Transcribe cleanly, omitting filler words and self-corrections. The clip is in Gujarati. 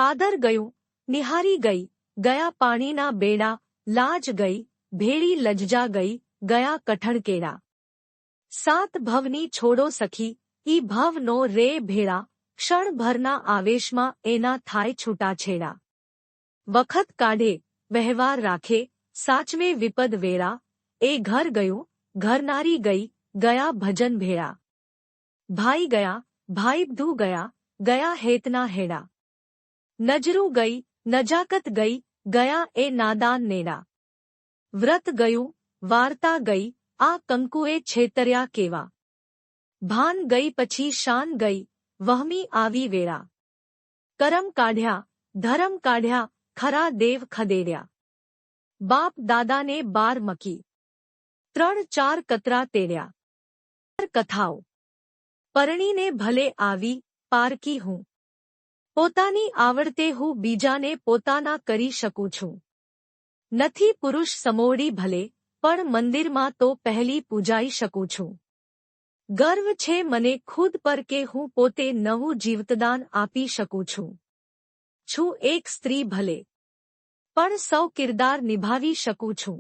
પાદર ગયું, નિહારી ગઈ, ગયા પાણીના બેડા, લાજ ગઈ, ભેળી લજ્જા ગઈ, ગયા કઠણ કેળા. સાત ભવની છોડો સખી, ઈ ભવ નો રે ભેળા, ક્ષણભરના આવેશમાં એના થાય છૂટાછેડા. વખત કાઢે, વહેવાર રાખે, સાચવે વિપદ વેળા, એ ઘર ગયું, ઘરનારી ગઈ, ગયા ભજન ભેળા. ભાઈ ગયા, ભાઈ બધું ગયા, ગયા હેતના હેડા. નજરું ગઈ, નજાકત ગઈ, ગયા એ નાદાન નેડા. વ્રત ગયું, વાર્તા ગઈ, આ કંકુએ છેતર્યા કેવા. ભાન ગઈ પછી શાન ગઈ, વહમી આવી વેળા. કરમ કાઢ્યા, ધરમ કાઢ્યા, ખરા દેવ ખદેડ્યા. બાપ દાદાને બાર મકી, 3-4 કતરા તેડ્યા. કથાઓ. પરણીને ભલે આવી, પારકી હું. પોતાની આવડતે હું બીજાને પોતાના કરી શકું છું. નથી પુરુષ સમોડી ભલે, પણ મંદિરમાં તો પહેલી પૂજાઈ શકું છું. ગર્વ છે મને ખુદ પર કે હું પોતે નવું જીવતદાન આપી શકું છું. છું એક સ્ત્રી ભલે, પણ સૌ કિરદાર નિભાવી શકું છું.